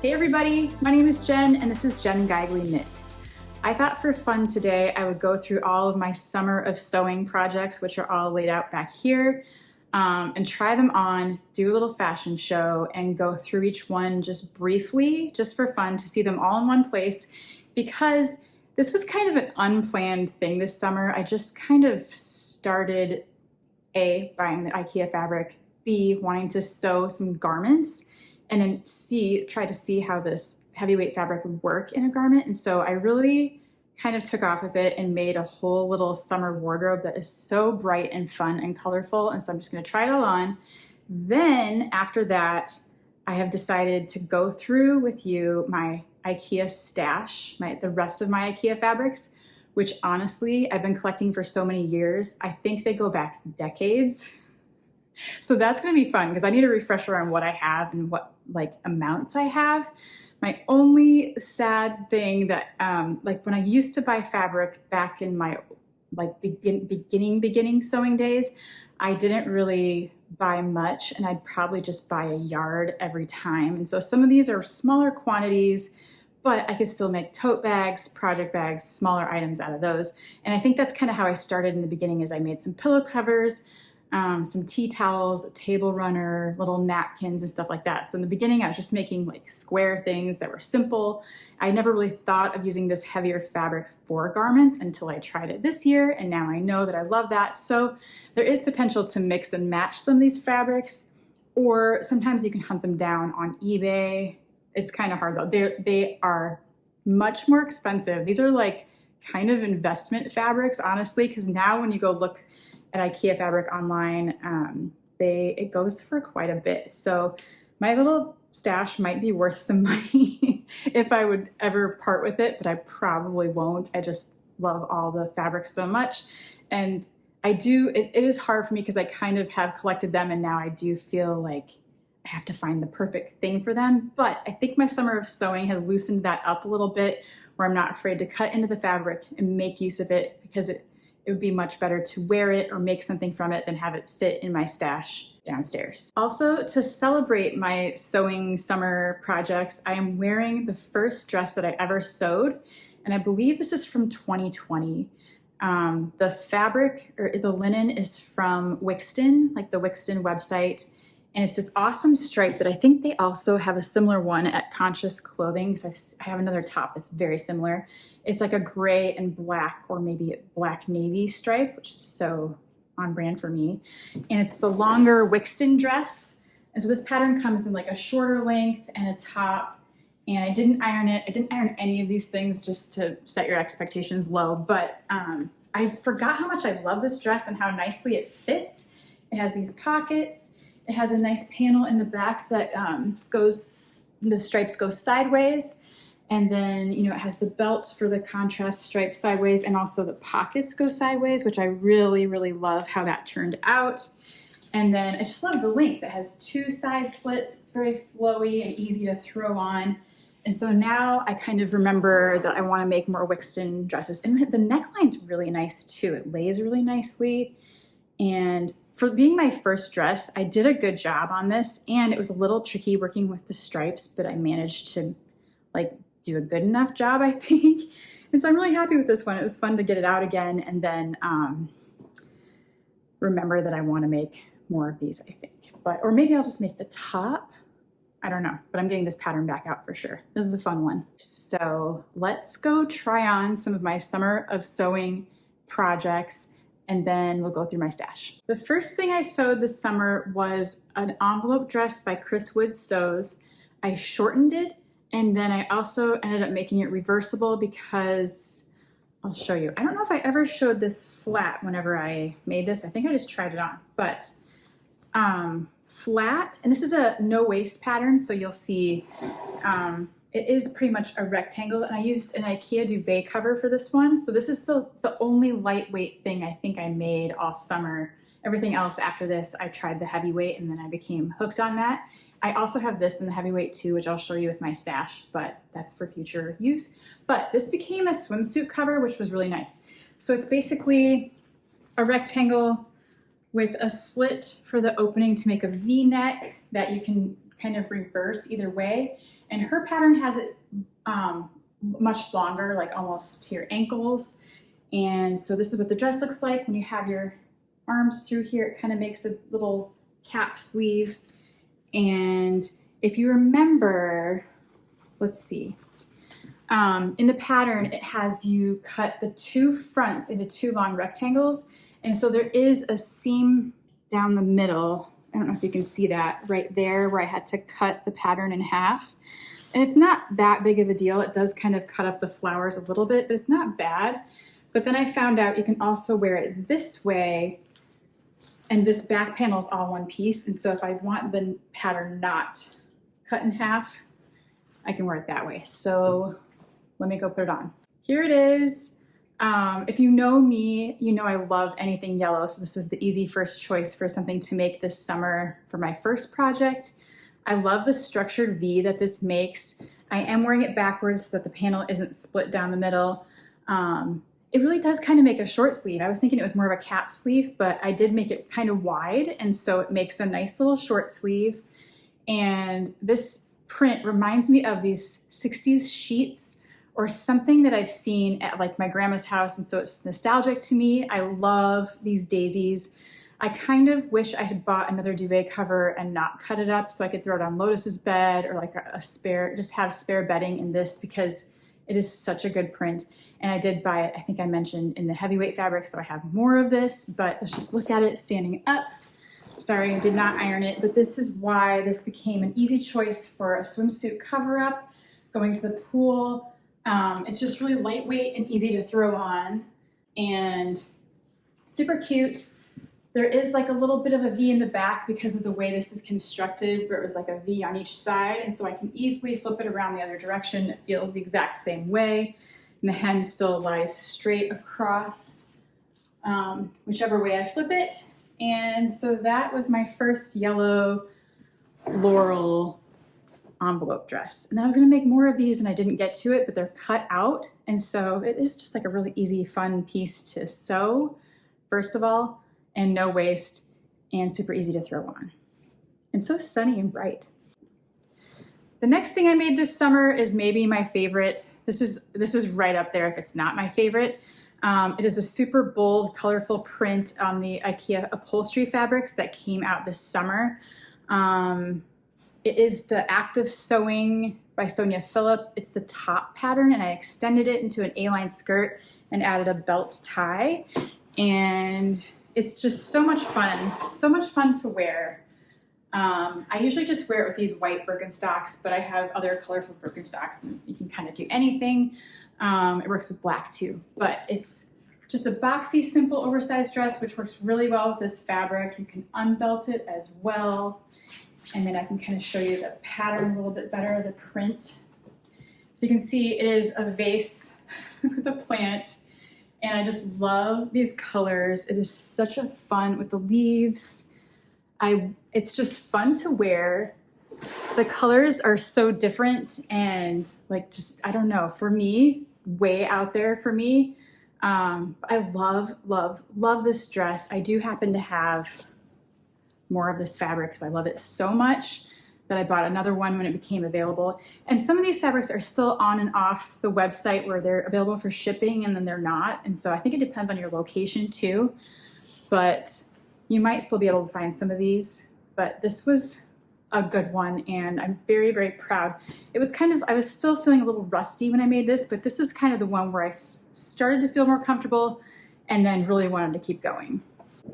Hey everybody, my name is Jen and this is Jen Geigley Knits. I thought for fun today I would go through all of my summer of sewing projects, which are all laid out back here, and try them on, do a little fashion show, and go through each one just briefly, just for fun, to see them all in one place, because this was kind of an unplanned thing this summer. I just kind of started A, buying the Ikea fabric, B, wanting to sew some garments, and then C, try to see how this heavyweight fabric would work in a garment. And so I really kind of took off with it and made a whole little summer wardrobe that is so bright and fun and colorful. And so I'm just gonna try it all on. Then after that, I have decided to go through with you my Ikea stash, the rest of my Ikea fabrics, which honestly, I've been collecting for so many years. I think they go back decades. So that's gonna be fun because I need a refresher on what I have and what amounts I have. My only sad thing that, when I used to buy fabric back in my beginning sewing days, I didn't really buy much and I'd probably just buy a yard every time. And so some of these are smaller quantities, but I could still make tote bags, project bags, smaller items out of those. And I think that's kind of how I started in the beginning, is I made some pillow covers, some tea towels, a table runner, little napkins and stuff like that. So in the beginning, I was just making square things that were simple. I never really thought of using this heavier fabric for garments until I tried it this year, and now I know that I love that. So there is potential to mix and match some of these fabrics, or sometimes you can hunt them down on eBay. It's kind of hard though. They are much more expensive. These are kind of investment fabrics, honestly, because now when you go look at Ikea fabric online, it goes for quite a bit. So my little stash might be worth some money if I would ever part with it, but I probably won't. I just love all the fabrics so much. And it is hard for me because I kind of have collected them, and now I do feel like I have to find the perfect thing for them. But I think my summer of sewing has loosened that up a little bit, where I'm not afraid to cut into the fabric and make use of it, because it would be much better to wear it or make something from it than have it sit in my stash downstairs. Also, to celebrate my sewing summer projects, I am wearing the first dress that I ever sewed, and I believe this is from 2020. The fabric, or the linen, is from Wixton, the Wixton website, and it's this awesome stripe that I think they also have a similar one at Conscious Clothing, because I have another top that's very similar. It's like a gray and black, or maybe a black navy stripe, which is so on brand for me. And it's the longer Wixton dress. And so this pattern comes in a shorter length and a top. And I didn't iron it. I didn't iron any of these things, just to set your expectations low. But I forgot how much I love this dress and how nicely it fits. It has these pockets. It has a nice panel in the back that the stripes go sideways. And then, it has the belt for the contrast stripe sideways, and also the pockets go sideways, which I really, really love how that turned out. And then I just love the length. It has two side slits. It's very flowy and easy to throw on. And so now I kind of remember that I want to make more Wixton dresses. And the neckline's really nice too. It lays really nicely. And for being my first dress, I did a good job on this, and it was a little tricky working with the stripes, but I managed to do a good enough job, I think. And so I'm really happy with this one. It was fun to get it out again, and then remember that I want to make more of these, I think. Or maybe I'll just make the top. I don't know, but I'm getting this pattern back out for sure. This is a fun one. So let's go try on some of my summer of sewing projects, and then we'll go through my stash. The first thing I sewed this summer was an envelope dress by Chris Wood Sews. I shortened it, and then I also ended up making it reversible because, I'll show you. I don't know if I ever showed this flat whenever I made this. I think I just tried it on, but flat, and this is a no waist pattern, so you'll see it is pretty much a rectangle, and I used an Ikea duvet cover for this one. So this is the only lightweight thing I think I made all summer. Everything else after this, I tried the heavyweight, and then I became hooked on that. I also have this in the heavyweight too, which I'll show you with my stash, but that's for future use. But this became a swimsuit cover, which was really nice. So it's basically a rectangle with a slit for the opening to make a V-neck that you can kind of reverse either way. And her pattern has it much longer, like almost to your ankles. And so this is what the dress looks like when you have your arms through here. It kind of makes a little cap sleeve. And if you remember, let's see, in the pattern, it has you cut the two fronts into two long rectangles. And so there is a seam down the middle. I don't know if you can see that right there where I had to cut the pattern in half. And it's not that big of a deal. It does kind of cut up the flowers a little bit, but it's not bad. But then I found out you can also wear it this way, and this back panel is all one piece. And so if I want the pattern not cut in half, I can wear it that way. So let me go put it on. Here it is. If you know me, you know I love anything yellow. So this was the easy first choice for something to make this summer for my first project. I love the structured V that this makes. I am wearing it backwards so that the panel isn't split down the middle. It really does kind of make a short sleeve. I was thinking it was more of a cap sleeve, but I did make it kind of wide. And so it makes a nice little short sleeve. And this print reminds me of these 60s sheets or something that I've seen at like my grandma's house. And so it's nostalgic to me. I love these daisies. I kind of wish I had bought another duvet cover and not cut it up so I could throw it on Lotus's bed or like a spare, just have spare bedding in this because it is such a good print. And I did buy it, I think I mentioned, in the heavyweight fabric, so I have more of this, but let's just look at it standing up. Sorry, I did not iron it, but this is why this became an easy choice for a swimsuit cover-up, going to the pool. It's just really lightweight and easy to throw on and super cute. There is like a little bit of a V in the back because of the way this is constructed, where it was like a V on each side. And so I can easily flip it around the other direction. It feels the exact same way. And the hem still lies straight across, whichever way I flip it. And so that was my first yellow floral envelope dress. And I was gonna make more of these and I didn't get to it, but they're cut out. And so it is just like a really easy, fun piece to sew, first of all, and no waste and super easy to throw on. And so sunny and bright. The next thing I made this summer is maybe my favorite. This is right up there if it's not my favorite. It is a super bold, colorful print on the Ikea upholstery fabrics that came out this summer. It is the Active Sewing by Sonya. It's the top pattern, and I extended it into an A-line skirt and added a belt tie. And it's just so much fun to wear. I usually just wear it with these white Birkenstocks, but I have other colorful Birkenstocks and you can kind of do anything. It works with black too, but it's just a boxy, simple, oversized dress, which works really well with this fabric. You can unbelt it as well. And then I can kind of show you the pattern a little bit better, the print. So you can see it is a vase with a plant. And I just love these colors. It is such a fun with the leaves. It's just fun to wear. The colors are so different and like just, I don't know, for me, way out there for me. I love this dress. I do happen to have more of this fabric because I love it so much that I bought another one when it became available. And some of these fabrics are still on and off the website where they're available for shipping and then they're not. And so I think it depends on your location too, but you might still be able to find some of these, but this was a good one and I'm very, very proud. It was kind of, I was still feeling a little rusty when I made this, but this is kind of the one where I started to feel more comfortable and then really wanted to keep going.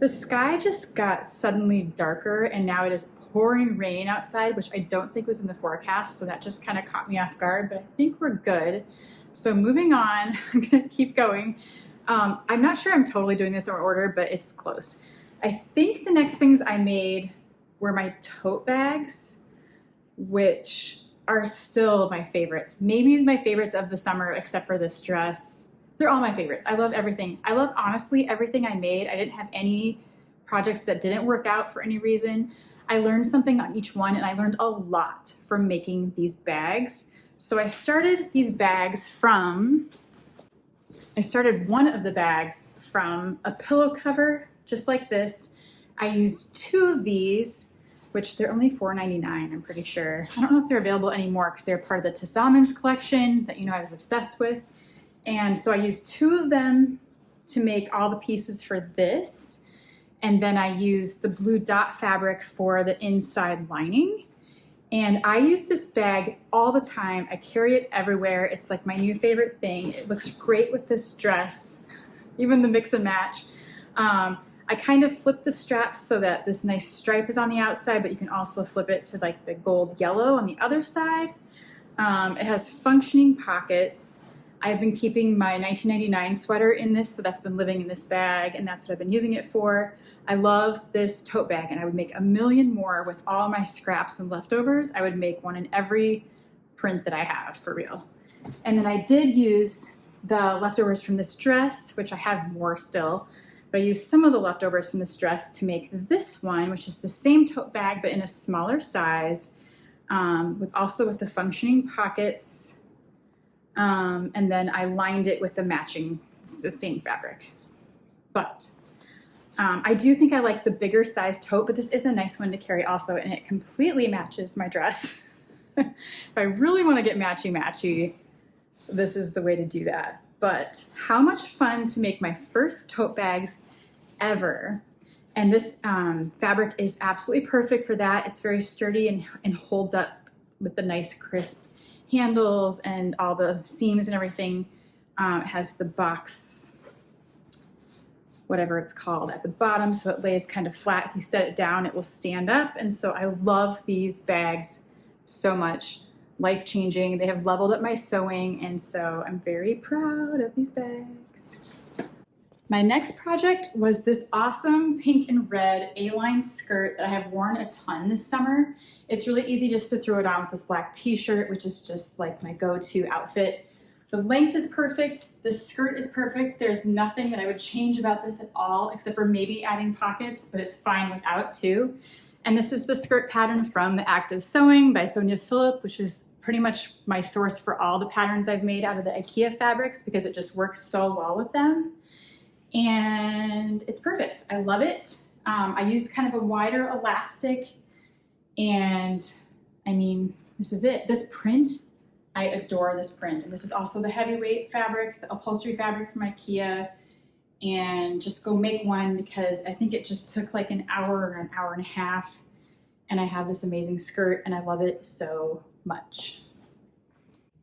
The sky just got suddenly darker and now it is pouring rain outside, which I don't think was in the forecast. So that just kind of caught me off guard, but I think we're good. So moving on, I'm gonna keep going. I'm not sure I'm totally doing this in order, but it's close. I think the next things I made were my tote bags, which are still my favorites. Maybe my favorites of the summer, except for this dress. They're all my favorites. I love everything. I love, honestly, everything I made. I didn't have any projects that didn't work out for any reason. I learned something on each one, and I learned a lot from making these bags. So I started these bags from, I started one of the bags from a pillow cover, just like this. I used two of these which they're only $4.99, I'm pretty sure. I don't know if they're available anymore because they're part of the Tessamans collection that, you know, I was obsessed with. And so I used 2 of them to make all the pieces for this. And then I used the blue dot fabric for the inside lining. And I use this bag all the time. I carry it everywhere. It's like my new favorite thing. It looks great with this dress, even the mix and match. I kind of flip the straps so that this nice stripe is on the outside, but you can also flip it to like the gold yellow on the other side. It has functioning pockets. I've been keeping my 1999 sweater in this, so that's been living in this bag, and that's what I've been using it for. I love this tote bag, and I would make a million more with all my scraps and leftovers. I would make one in every print that I have, for real. And then I did use the leftovers from this dress, which I have more still, but I used some of the leftovers from this dress to make this one, which is the same tote bag, but in a smaller size, with the functioning pockets. And then I lined it with the matching, it's the same fabric. But I do think I like the bigger size tote, but this is a nice one to carry also, and it completely matches my dress. If I really want to get matchy-matchy, this is the way to do that. But how much fun to make my first tote bags ever. And this fabric is absolutely perfect for that. It's very sturdy and holds up with the nice crisp handles and all the seams and everything. It has the box, whatever it's called, at the bottom, so it lays kind of flat. If you set it down, it will stand up. And so I love these bags so much. Life-changing. They have leveled up my sewing, and so I'm very proud of these bags. My next project was this awesome pink and red A-line skirt that I have worn a ton this summer. It's really easy just to throw it on with this black t-shirt, which is just like my go-to outfit. The length is perfect. The skirt is perfect. There's nothing that I would change about this at all, except for maybe adding pockets, but it's fine without too. And this is the skirt pattern from The Act of Sewing by Sonya, which is pretty much my source for all the patterns I've made out of the Ikea fabrics because it just works so well with them. And it's perfect. I love it. I used kind of a wider elastic, and I mean, this is it. This print, I adore this print. And this is also the heavyweight fabric, the upholstery fabric from Ikea. And just go make one because I think it just took like an hour or an hour and a half. And I have this amazing skirt and I love it so much.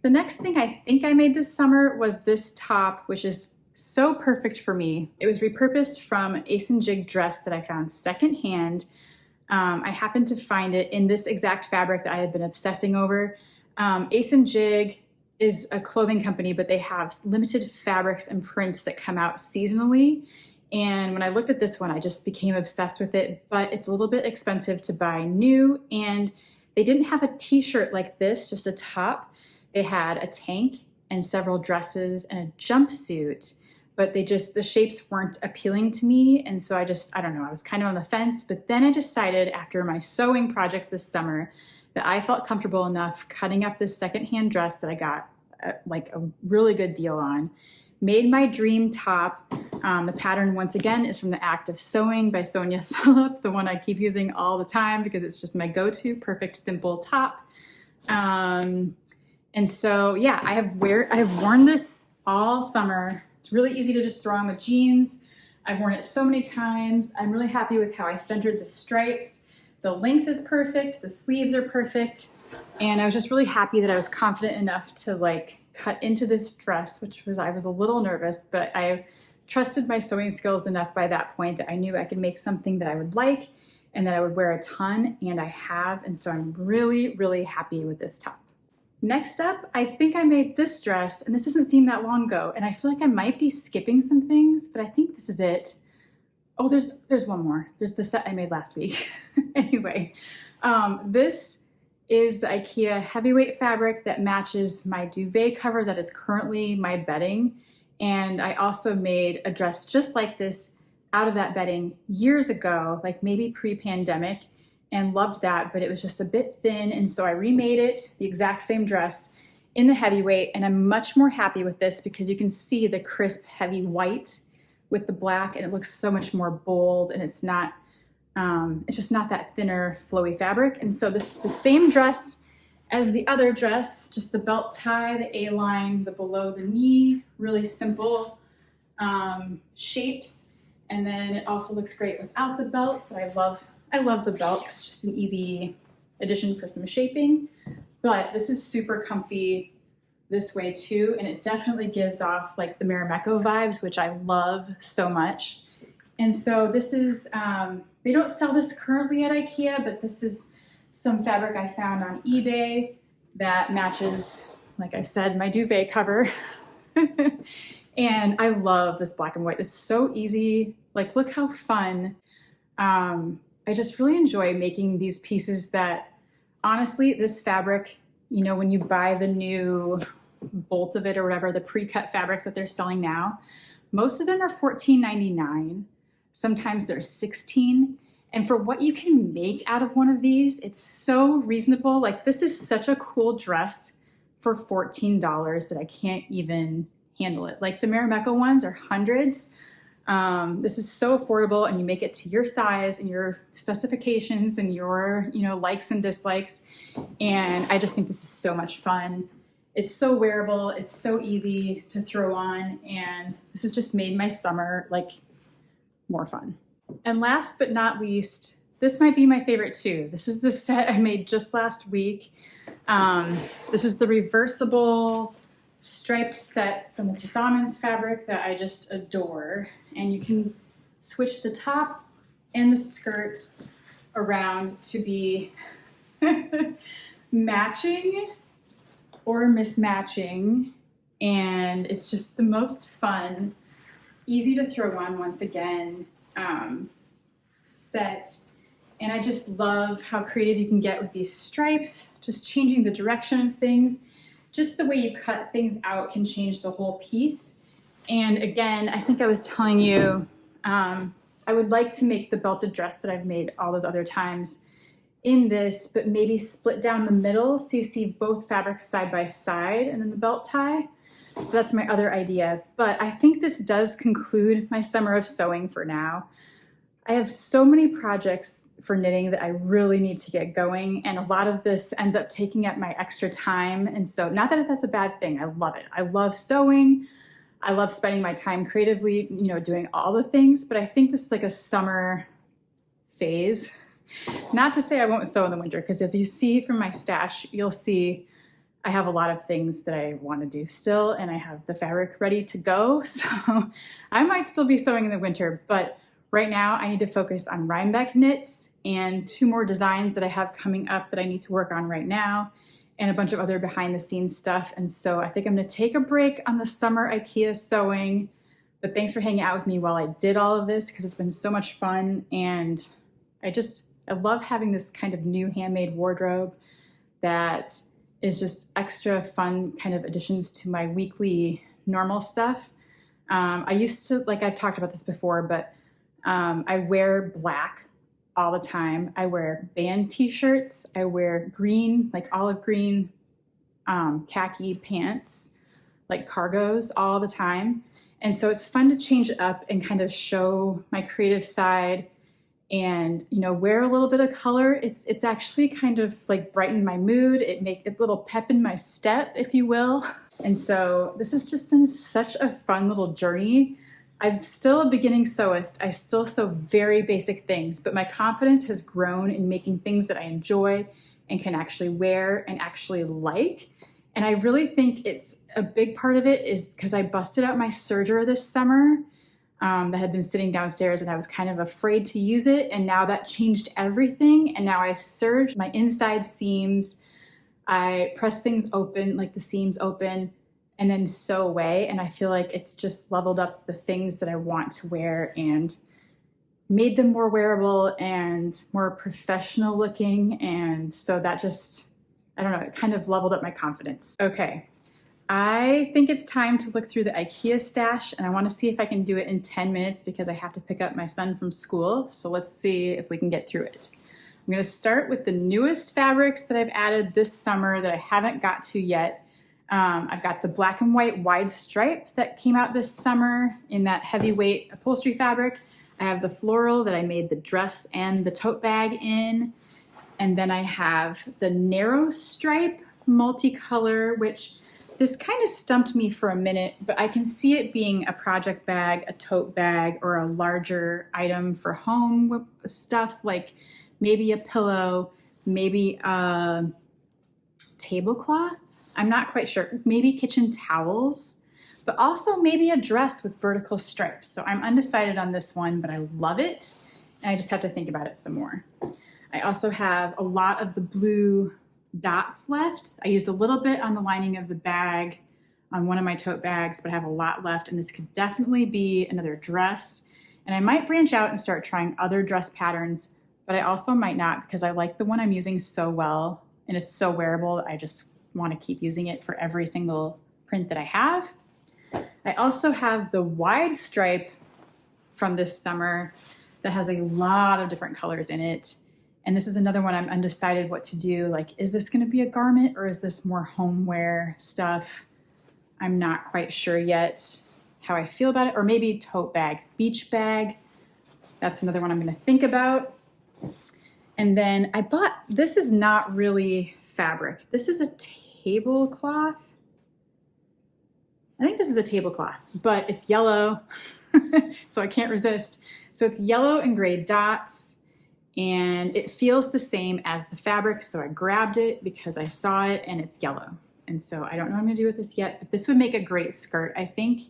The next thing I think I made this summer was this top, which is so perfect for me. It was repurposed from an Ace and Jig dress that I found secondhand. I happened to find it in this exact fabric that I had been obsessing over. Ace and Jig is a clothing company, but they have limited fabrics and prints that come out seasonally. And when I looked at this one, I just became obsessed with it, but it's a little bit expensive to buy new. And they didn't have a t-shirt like this, just a top. They had a tank and several dresses and a jumpsuit, but the shapes weren't appealing to me. And so I don't know, I was kind of on the fence, but then I decided after my sewing projects this summer that I felt comfortable enough cutting up this secondhand dress that I got like a really good deal on, made my dream top. The pattern, once again, is from The Act of Sewing by Sonya, the one I keep using all the time because it's just my go-to perfect simple top. And so, yeah, I have worn this all summer. It's really easy to just throw on with jeans. I've worn it so many times. I'm really happy with how I centered the stripes. The length is perfect. The sleeves are perfect. And I was just really happy that I was confident enough to like cut into this dress, I was a little nervous, but I trusted my sewing skills enough by that point that I knew I could make something that I would like and that I would wear a ton, and I have. And so I'm really, really happy with this top. Next up, I think I made this dress, and this doesn't seem that long ago, and I feel like I might be skipping some things, but I think this is it. Oh, there's one more. There's the set I made last week. Anyway, this is the Ikea heavyweight fabric that matches my duvet cover that is currently my bedding. And I also made a dress just like this out of that bedding years ago, like maybe pre-pandemic, and loved that, but it was just a bit thin. And so I remade it, the exact same dress, in the heavyweight, and I'm much more happy with this because you can see the crisp, heavy white with the black, and it looks so much more bold, and it's not It's just not that thinner, flowy fabric. And so this is the same dress as the other dress, just the belt tie, the A-line, the below the knee, really simple shapes. And then it also looks great without the belt, but I love the belt because it's just an easy addition for some shaping. But this is super comfy this way too, and it definitely gives off like the Marimekko vibes, which I love so much. And so this is, they don't sell this currently at Ikea, but this is some fabric I found on eBay that matches, like I said, my duvet cover. And I love this black and white. It's so easy. Like, look how fun. I just really enjoy making these pieces that, honestly, this fabric, you know, when you buy the new bolt of it or whatever, the pre-cut fabrics that they're selling now, most of them are $14.99. Sometimes they're $16. And for what you can make out of one of these, it's so reasonable. Like, this is such a cool dress for $14 that I can't even handle it. Like, the Marimekko ones are hundreds. This is so affordable, and you make it to your size and your specifications and your, you know, likes and dislikes. And I just think this is so much fun. It's so wearable. It's so easy to throw on. And this has just made my summer like more fun. And last but not least, this might be my favorite too. This is the set I made just last week. This is the reversible striped set from the Tissamens fabric that I just adore. And you can switch the top and the skirt around to be matching or mismatching. And it's just the most fun, easy to throw on once again, set. And I just love how creative you can get with these stripes, just changing the direction of things. Just the way you cut things out can change the whole piece. And again, I think I was telling you, I would like to make the belted dress that I've made all those other times in this, but maybe split down the middle so you see both fabrics side by side and then the belt tie. So that's my other idea. But I think this does conclude my summer of sewing for now. I have so many projects for knitting that I really need to get going, and a lot of this ends up taking up my extra time. And so, not that that's a bad thing, I love it. I love sewing. I love spending my time creatively, you know, doing all the things, but I think this is like a summer phase. Not to say I won't sew in the winter, because as you see from my stash, you'll see I have a lot of things that I want to do still, and I have the fabric ready to go. So I might still be sewing in the winter, but right now I need to focus on Rhinebeck knits and 2 more designs that I have coming up that I need to work on right now, and a bunch of other behind the scenes stuff. And so I think I'm gonna take a break on the summer Ikea sewing, but thanks for hanging out with me while I did all of this, because it's been so much fun. And I love having this kind of new handmade wardrobe that is just extra fun kind of additions to my weekly normal stuff. I used to, like I've talked about this before, but I wear black all the time. I wear band t-shirts. I wear green, like olive green, khaki pants, like cargos all the time. And so it's fun to change it up and kind of show my creative side and, you know, wear a little bit of color. It's actually kind of like brighten my mood. It make a little pep in my step, if you will. And so this has just been such a fun little journey. I'm still a beginning sewist. I still sew very basic things, but my confidence has grown in making things that I enjoy and can actually wear and actually like. And I really think it's a big part of it is because I busted out my serger this summer that had been sitting downstairs, and I was kind of afraid to use it. And now that changed everything. And now I serge my inside seams. I press things open, like the seams open, and then sew away. And I feel like it's just leveled up the things that I want to wear and made them more wearable and more professional looking. And so that just, I don't know, it kind of leveled up my confidence. Okay, I think it's time to look through the IKEA stash, and I want to see if I can do it in 10 minutes because I have to pick up my son from school. So let's see if we can get through it. I'm going to start with the newest fabrics that I've added this summer that I haven't got to yet. I've got the black and white wide stripe that came out this summer in that heavyweight upholstery fabric. I have the floral that I made the dress and the tote bag in. And then I have the narrow stripe multicolor, which this kind of stumped me for a minute, but I can see it being a project bag, a tote bag, or a larger item for home stuff, like maybe a pillow, maybe a tablecloth. I'm not quite sure. Maybe kitchen towels, but also maybe a dress with vertical stripes. So I'm undecided on this one, but I love it. And I just have to think about it some more. I also have a lot of the blue dots left. I used a little bit on the lining of the bag on one of my tote bags, but I have a lot left, and this could definitely be another dress. And I might branch out and start trying other dress patterns, but I also might not, because I like the one I'm using so well and it's so wearable. I just want to keep using it for every single print that I have. I also have the wide stripe from this summer that has a lot of different colors in it. And this is another one I'm undecided what to do. Like, is this going to be a garment or is this more homeware stuff? I'm not quite sure yet how I feel about it. Or maybe tote bag, beach bag. That's another one I'm going to think about. And then I bought, this is not really fabric. This is a tablecloth. I think this is a tablecloth, but it's yellow, so I can't resist. So it's yellow and gray dots. And it feels the same as the fabric, so I grabbed it because I saw it and it's yellow. And so I don't know what I'm gonna do with this yet, but this would make a great skirt, I think.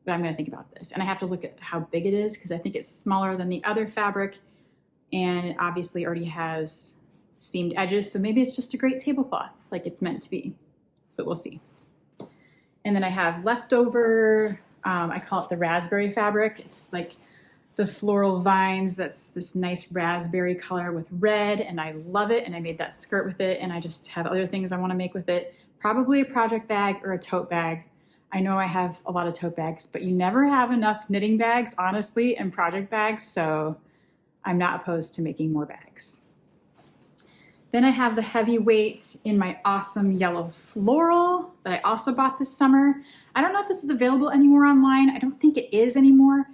But I'm gonna think about this. And I have to look at how big it is because I think it's smaller than the other fabric, and it obviously already has seamed edges, so maybe it's just a great tablecloth like it's meant to be, but we'll see. And then I have leftover, I call it the raspberry fabric. It's like the floral vines, that's this nice raspberry color with red, and I love it, and I made that skirt with it, and I just have other things I want to make with it. Probably a project bag or a tote bag. I know I have a lot of tote bags, but you never have enough knitting bags, honestly, and project bags, so I'm not opposed to making more bags. Then I have the heavyweight in my awesome yellow floral that I also bought this summer. I don't know if this is available anymore online. I don't think it is anymore.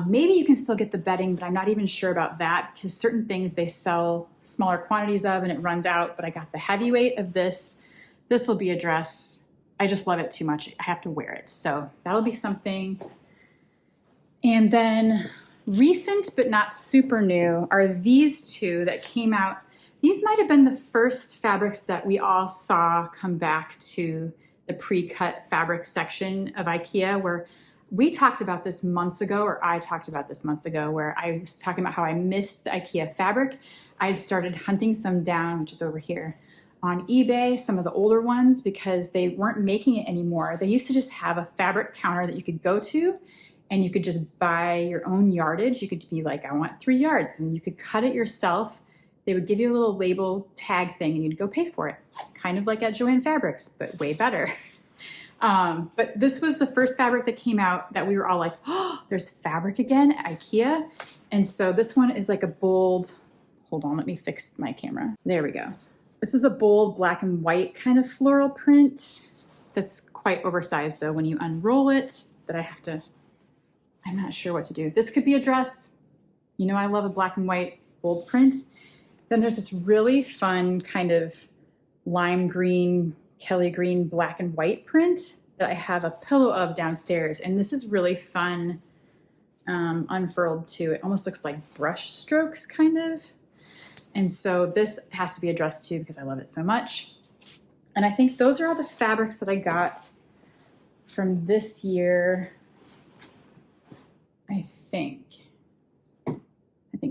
Maybe you can still get the bedding, but I'm not even sure about that because certain things they sell smaller quantities of and it runs out, but I got the heavyweight of this. This will be a dress. I just love it too much. I have to wear it. So that'll be something. And then recent, but not super new, are these two that came out. These might have been the first fabrics that we all saw come back to the pre-cut fabric section of Ikea, where we talked about this months ago, or I talked about this months ago, where I was talking about how I missed the Ikea fabric. I had started hunting some down, which is over here, on eBay, some of the older ones, because they weren't making it anymore. They used to just have a fabric counter that you could go to, and you could just buy your own yardage. You could be like, I want 3 yards, and you could cut it yourself. They would give you a little label tag thing, and you'd go pay for it. Kind of like at Joann Fabrics, but way better. But this was the first fabric that came out that we were all like, oh, there's fabric again at Ikea. And so this one is like a bold, hold on, let me fix my camera. There we go. This is a bold black and white kind of floral print that's quite oversized though when you unroll it, that I'm not sure what to do. This could be a dress. You know, I love a black and white bold print. Then there's this really fun kind of lime green, Kelly green, black and white print that I have a pillow of downstairs. And this is really fun, unfurled too. It almost looks like brush strokes kind of. And so this has to be a dress too because I love it so much. And I think those are all the fabrics that I got from this year. I think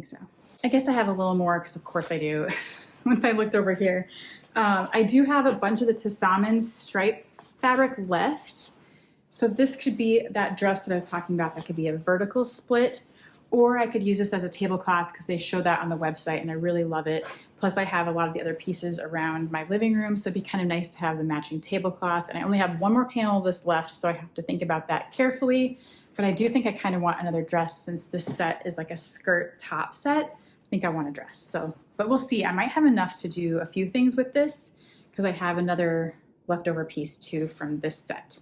so. I guess I have a little more because of course I do once I looked over here. I do have a bunch of the Tissamen stripe fabric left. So this could be that dress that I was talking about. That could be a vertical split, or I could use this as a tablecloth because they show that on the website and I really love it. Plus I have a lot of the other pieces around my living room, so it'd be kind of nice to have the matching tablecloth. And I only have one more panel of this left, so I have to think about that carefully. But I do think I kind of want another dress since this set is like a skirt top set. I think I want a dress. So, but we'll see. I might have enough to do a few things with this because I have another leftover piece too from this set.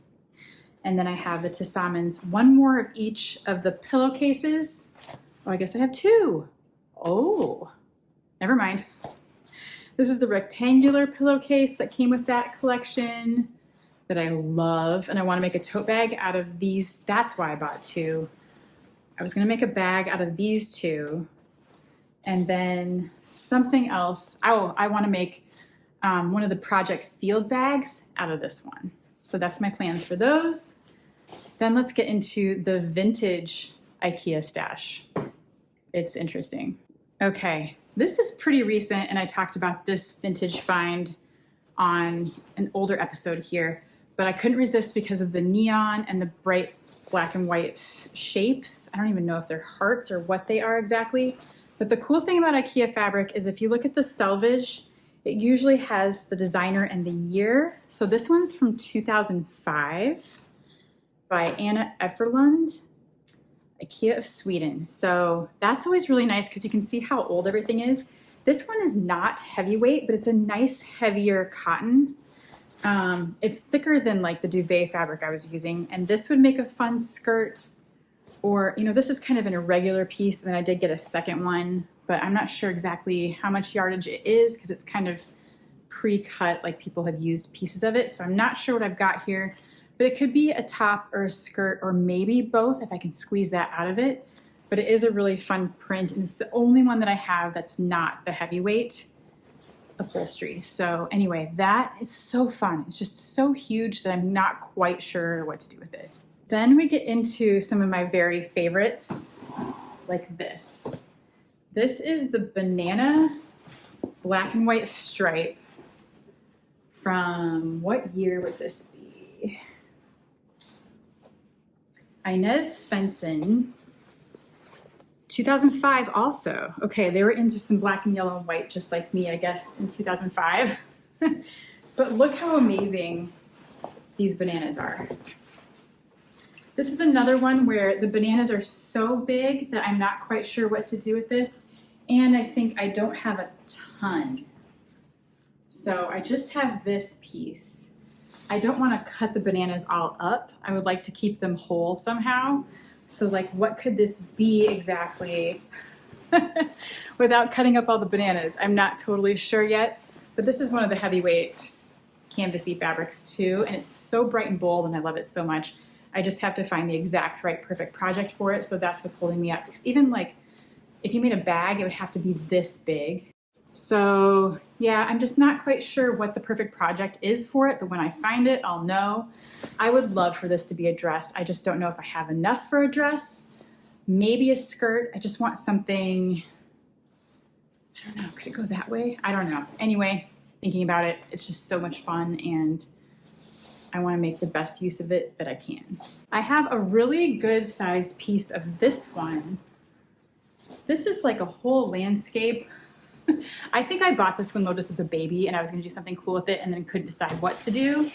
And then I have the Tessamans, one more of each of the pillowcases. Oh, I guess I have two. Oh, never mind. This is the rectangular pillowcase that came with that collection that I love. And I want to make a tote bag out of these. That's why I bought two. I was going to make a bag out of these two. And then something else. Oh, I want to make one of the project field bags out of this one. So that's my plans for those. Then let's get into the vintage Ikea stash. It's interesting. Okay, this is pretty recent, and I talked about this vintage find on an older episode here, but I couldn't resist because of the neon and the bright black and white shapes. I don't even know if they're hearts or what they are exactly. But the cool thing about Ikea fabric is if you look at the selvage, it usually has the designer and the year. So this one's from 2005 by Anna Efferlund, Ikea of Sweden. So that's always really nice because you can see how old everything is. This one is not heavyweight, but it's a nice heavier cotton. It's thicker than like the duvet fabric I was using. And this would make a fun skirt, or, you know, this is kind of an irregular piece. And then I did get a second one, but I'm not sure exactly how much yardage it is because it's kind of pre-cut, like people have used pieces of it. So I'm not sure what I've got here, but it could be a top or a skirt or maybe both if I can squeeze that out of it. But it is a really fun print, and it's the only one that I have that's not the heavyweight upholstery. So anyway, that is so fun. It's just so huge that I'm not quite sure what to do with it. Then we get into some of my very favorites, like this. This is the banana black and white stripe from, what year would this be? Inez Svensson, 2005 also. Okay, they were into some black and yellow and white just like me, I guess, in 2005. But look how amazing these bananas are. This is another one where the bananas are so big that I'm not quite sure what to do with this. And I think I don't have a ton. So I just have this piece. I don't want to cut the bananas all up. I would like to keep them whole somehow. So like, what could this be exactly without cutting up all the bananas? I'm not totally sure yet, but this is one of the heavyweight canvasy fabrics too. And it's so bright and bold and I love it so much. I just have to find the exact right perfect project for it. So that's what's holding me up, because even like if you made a bag, it would have to be this big. So yeah, I'm just not quite sure what the perfect project is for it, but when I find it, I'll know. I would love for this to be a dress. I just don't know if I have enough for a dress. Maybe a skirt. I just want something, I don't know, could it go that way? I don't know. Anyway, thinking about it, it's just so much fun and I want to make the best use of it that I can. I have a really good sized piece of this one. This is like a whole landscape. I think I bought this when Lotus was a baby and I was going to do something cool with it and then couldn't decide what to do.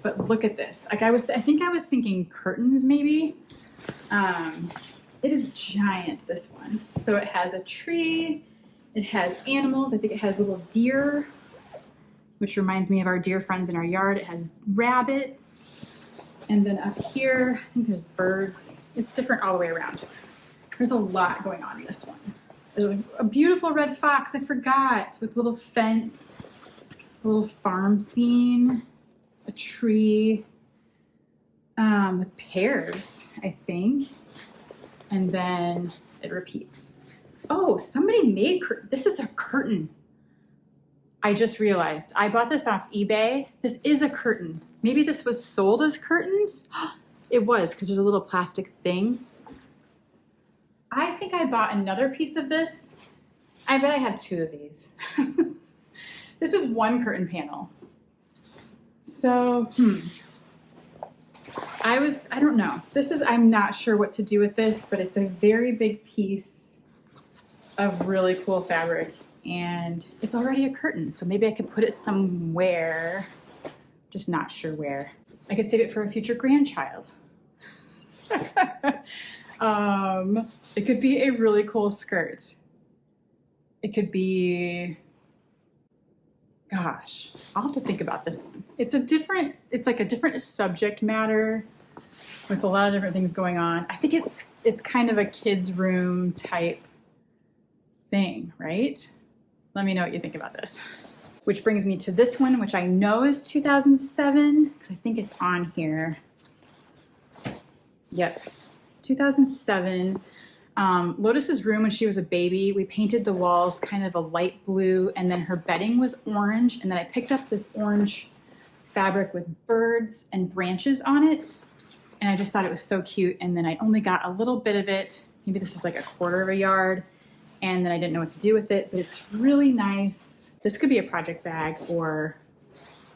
But look at this. Like I think I was thinking curtains maybe. It is giant, this one. So it has a tree, it has animals. I think it has little deer, which reminds me of our deer friends in our yard. It has rabbits. And then up here, I think there's birds. It's different all the way around. There's a lot going on in this one. There's a beautiful red fox, I forgot, with a little fence, a little farm scene, a tree with pears, I think. And then it repeats. Oh, somebody made, this is a curtain. I just realized I bought this off eBay. This is a curtain. Maybe this was sold as curtains. It was, because there's a little plastic thing. I think I bought another piece of this. I bet I have two of these. This is one curtain panel. So, I don't know. I'm not sure what to do with this, but it's a very big piece of really cool fabric. And it's already a curtain, so maybe I could put it somewhere, just not sure where. I could save it for a future grandchild. It could be a really cool skirt. It could be, gosh, I'll have to think about this one. It's like a different subject matter. with a lot of different things going on. I think it's kind of a kid's room type thing, right? Let me know what you think about this. Which brings me to this one, which I know is 2007, because I think it's on here. Yep, 2007. Lotus's room when she was a baby, we painted the walls kind of a light blue, and then her bedding was orange, and then I picked up this orange fabric with birds and branches on it, and I just thought it was so cute, and then I only got a little bit of it. Maybe this is like a quarter of a yard, and then I didn't know what to do with it, but it's really nice. This could be a project bag, or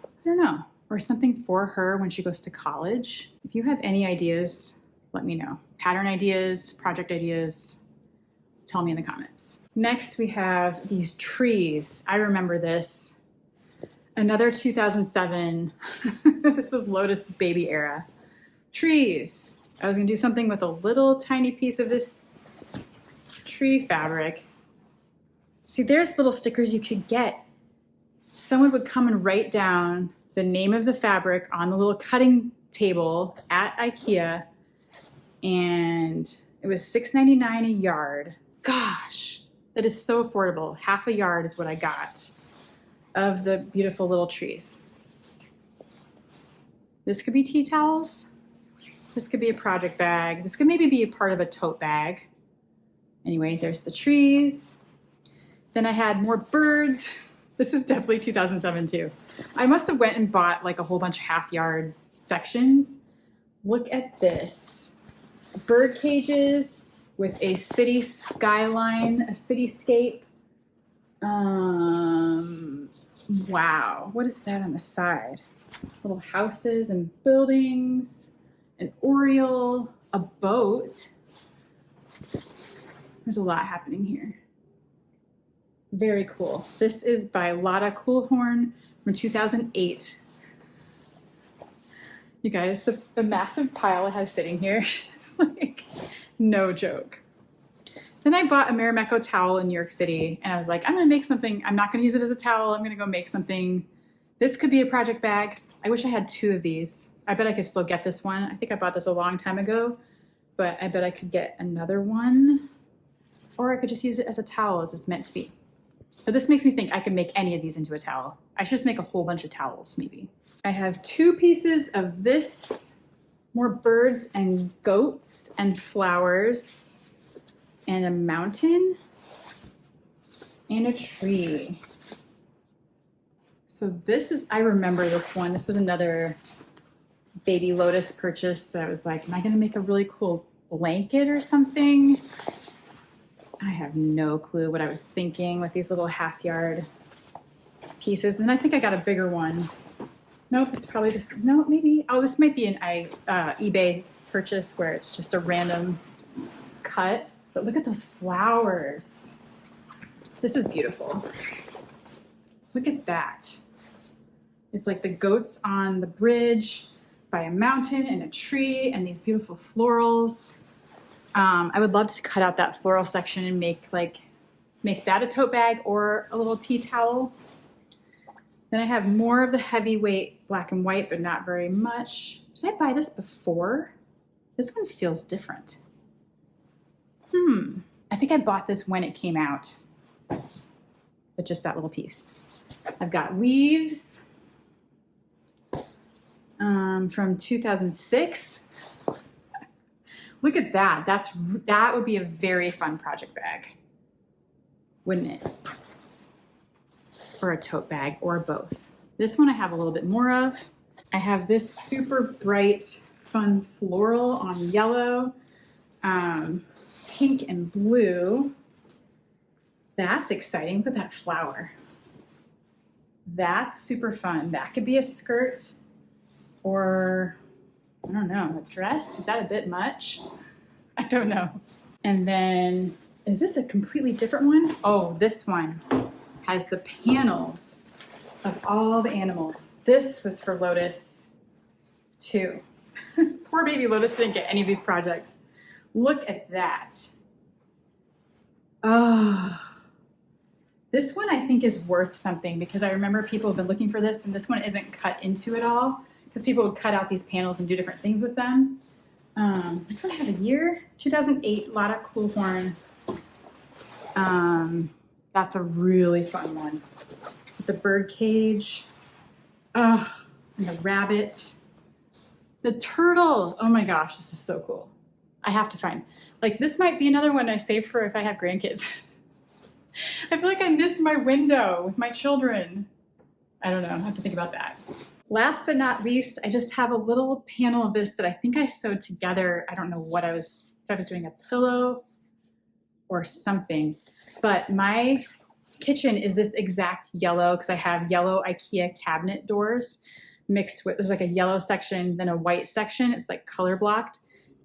I don't know, or something for her when she goes to college. If you have any ideas, let me know. Pattern ideas, project ideas, tell me in the comments. Next, we have these trees. I remember this. Another 2007. This was Lotus baby era. Trees. I was gonna do something with a little tiny piece of this tree fabric. See, there's little stickers you could get. Someone would come and write down the name of the fabric on the little cutting table at Ikea, and it was $6.99 a yard. Gosh, that is so affordable. Half a yard is what I got of the beautiful little trees. This could be tea towels. This could be a project bag. This could maybe be a part of a tote bag. Anyway, there's the trees. Then I had more birds. This is definitely 2007 too. I must have went and bought like a whole bunch of half yard sections. Look at this. Bird cages with a city skyline, a cityscape. Wow, what is that on the side? Little houses and buildings, an oriole, a boat. There's a lot happening here. Very cool. This is by Lotta Coolhorn from 2008. You guys, the massive pile I have sitting here is like no joke. Then I bought a Marimekko towel in New York City, and I was like, I'm gonna make something. I'm not gonna use it as a towel. I'm gonna go make something. This could be a project bag. I wish I had two of these. I bet I could still get this one. I think I bought this a long time ago, but I bet I could get another one, or I could just use it as a towel as it's meant to be. But this makes me think I can make any of these into a towel. I should just make a whole bunch of towels, maybe. I have two pieces of this, more birds and goats and flowers, and a mountain and a tree. So this is, I remember this one. This was another baby Lotus purchase that I was like, am I gonna make a really cool blanket or something? I have no clue what I was thinking with these little half yard pieces. And then I think I got a bigger one. Nope, it's probably this. No, maybe. Oh, this might be an eBay purchase where it's just a random cut. But look at those flowers. This is beautiful. Look at that. It's like the goats on the bridge by a mountain and a tree and these beautiful florals. I would love to cut out that floral section and make that a tote bag or a little tea towel. Then I have more of the heavyweight black and white, but not very much. Did I buy this before? This one feels different. I think I bought this when it came out, but just that little piece. I've got leaves from 2006. Look at that. That would be a very fun project bag, wouldn't it? Or a tote bag, or both. This one I have a little bit more of. I have this super bright, fun floral on yellow, pink and blue. That's exciting. Look at that flower. That's super fun. That could be a skirt, or I don't know, a dress. Is that a bit much? I don't know. And then, is this a completely different one? Oh, this one has the panels of all the animals. This was for Lotus too. Poor baby Lotus didn't get any of these projects. Look at that. Oh, this one I think is worth something because I remember people have been looking for this, and this one isn't cut into it all because people would cut out these panels and do different things with them. This one had a year, 2008, Lotta Coolhorn. That's a really fun one. With the bird cage. And the rabbit. The turtle. Oh my gosh, this is so cool. I have to find. Like, this might be another one I save for if I have grandkids. I feel like I missed my window with my children. I don't know, I have to think about that. Last but not least, I just have a little panel of this that I think I sewed together. I don't know what if I was doing a pillow or something, but my kitchen is this exact yellow because I have yellow Ikea cabinet doors mixed with, there's like a yellow section, then a white section. It's like color blocked,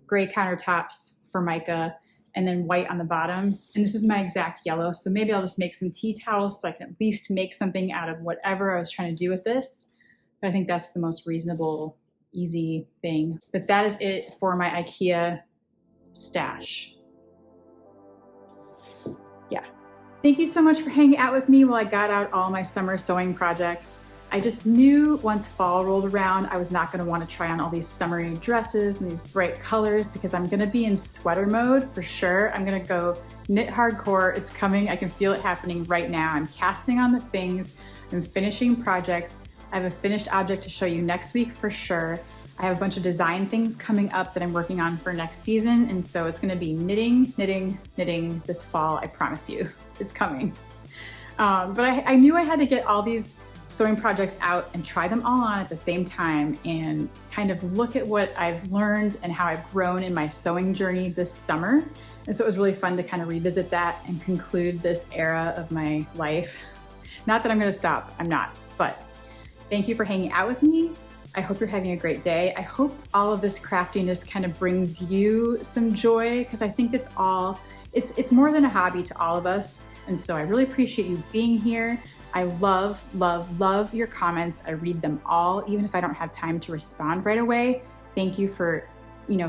gray countertops, Formica, and then white on the bottom. And this is my exact yellow. So maybe I'll just make some tea towels so I can at least make something out of whatever I was trying to do with this. But I think that's the most reasonable, easy thing. But that is it for my Ikea stash. Yeah. Thank you so much for hanging out with me while I got out all my summer sewing projects. I just knew once fall rolled around, I was not gonna wanna try on all these summery dresses and these bright colors because I'm gonna be in sweater mode for sure. I'm gonna go knit hardcore. It's coming. I can feel it happening right now. I'm casting on the things. I'm finishing projects. I have a finished object to show you next week for sure. I have a bunch of design things coming up that I'm working on for next season. And so it's gonna be knitting, knitting, knitting this fall. I promise you, it's coming. But I knew I had to get all these sewing projects out and try them all on at the same time and kind of look at what I've learned and how I've grown in my sewing journey this summer. And so it was really fun to kind of revisit that and conclude this era of my life. Not that I'm gonna stop, I'm not, but thank you for hanging out with me. I hope you're having a great day. I hope all of this craftiness kind of brings you some joy because I think it's more than a hobby to all of us. And so I really appreciate you being here. I love, love, love your comments. I read them all, even if I don't have time to respond right away. Thank you for,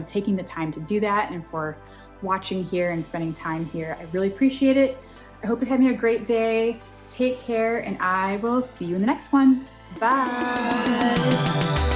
taking the time to do that and for watching here and spending time here. I really appreciate it. I hope you're having a great day. Take care, and I will see you in the next one. Bye.